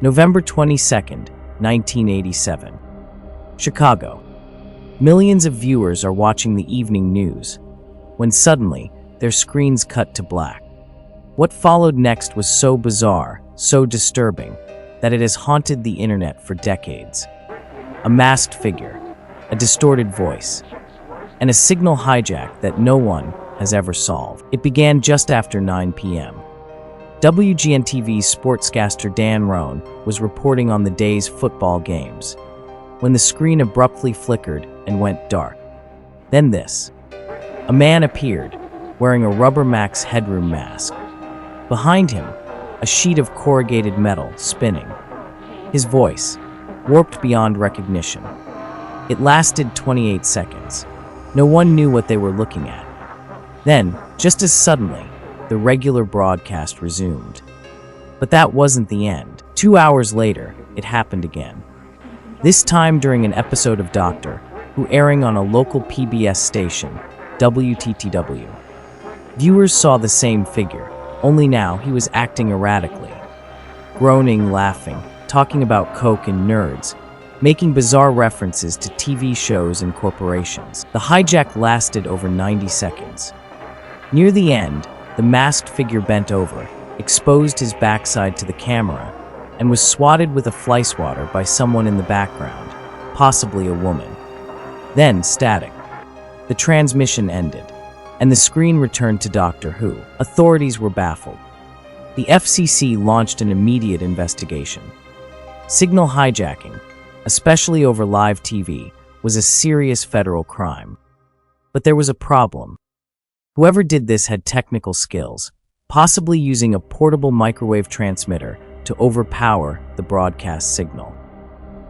November 22nd, 1987. Chicago. Millions of viewers are watching the evening news, when suddenly their screens cut to black. What followed next was so bizarre, so disturbing, that it has haunted the internet for decades. A masked figure, a distorted voice, and a signal hijack that no one has ever solved. It began just after 9 p.m. WGN-TV's sportscaster Dan Roan was reporting on the day's football games, when the screen abruptly flickered and went dark. Then this. A man appeared, wearing a rubber Max Headroom mask. Behind him, a sheet of corrugated metal spinning. His voice, warped beyond recognition. It lasted 28 seconds. No one knew what they were looking at. Then, just as suddenly, the regular broadcast resumed. But that wasn't the end. 2 hours later, it happened again. This time during an episode of Doctor Who airing on a local PBS station, WTTW. Viewers saw the same figure, only now he was acting erratically. Groaning, laughing, talking about coke and nerds, making bizarre references to TV shows and corporations. The hijack lasted over 90 seconds. Near the end, the masked figure bent over, exposed his backside to the camera, and was swatted with a fly swatter by someone in the background, possibly a woman. Then, static. The transmission ended, and the screen returned to Doctor Who. Authorities were baffled. The FCC launched an immediate investigation. Signal hijacking, especially over live TV, was a serious federal crime. But there was a problem. Whoever did this had technical skills, possibly using a portable microwave transmitter to overpower the broadcast signal.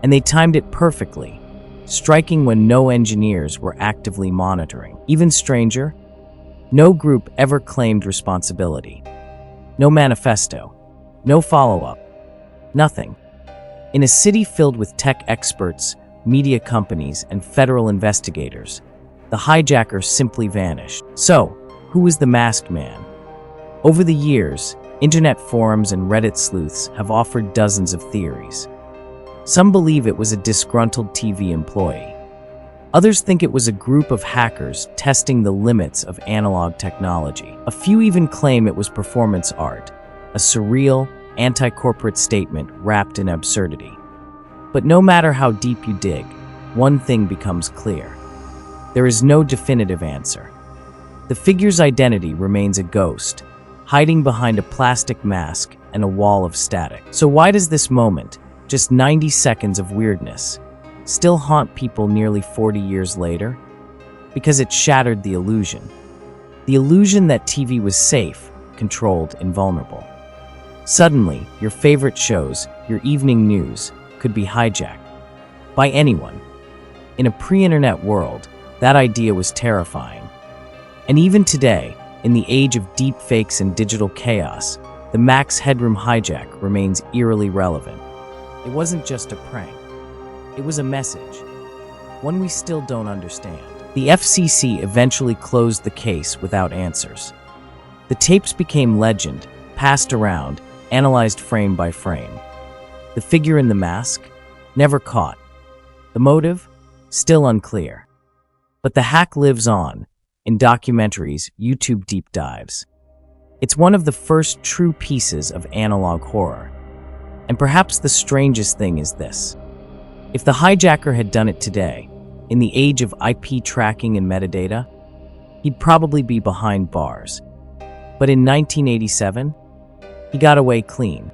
And they timed it perfectly, striking when no engineers were actively monitoring. Even stranger, no group ever claimed responsibility. No manifesto, no follow-up, nothing. In a city filled with tech experts, media companies, and federal investigators, the hijacker simply vanished. So, who was the masked man? Over the years, internet forums and Reddit sleuths have offered dozens of theories. Some believe it was a disgruntled TV employee. Others think it was a group of hackers testing the limits of analog technology. A few even claim it was performance art, a surreal, anti-corporate statement wrapped in absurdity. But no matter how deep you dig, one thing becomes clear. There is no definitive answer. The figure's identity remains a ghost, hiding behind a plastic mask and a wall of static. So why does this moment, just 90 seconds of weirdness, still haunt people nearly 40 years later? Because it shattered the illusion. The illusion that TV was safe, controlled, invulnerable. Suddenly, your favorite shows, your evening news, could be hijacked. By anyone. In a pre-internet world, that idea was terrifying. And even today, in the age of deep fakes and digital chaos, the Max Headroom hijack remains eerily relevant. It wasn't just a prank. It was a message, one we still don't understand. The FCC eventually closed the case without answers. The tapes became legend, passed around, analyzed frame by frame. The figure in the mask? Never caught. The motive? Still unclear. But the hack lives on, in documentaries, YouTube deep dives. It's one of the first true pieces of analog horror. And perhaps the strangest thing is this. If the hijacker had done it today, in the age of IP tracking and metadata, he'd probably be behind bars. But in 1987, he got away clean.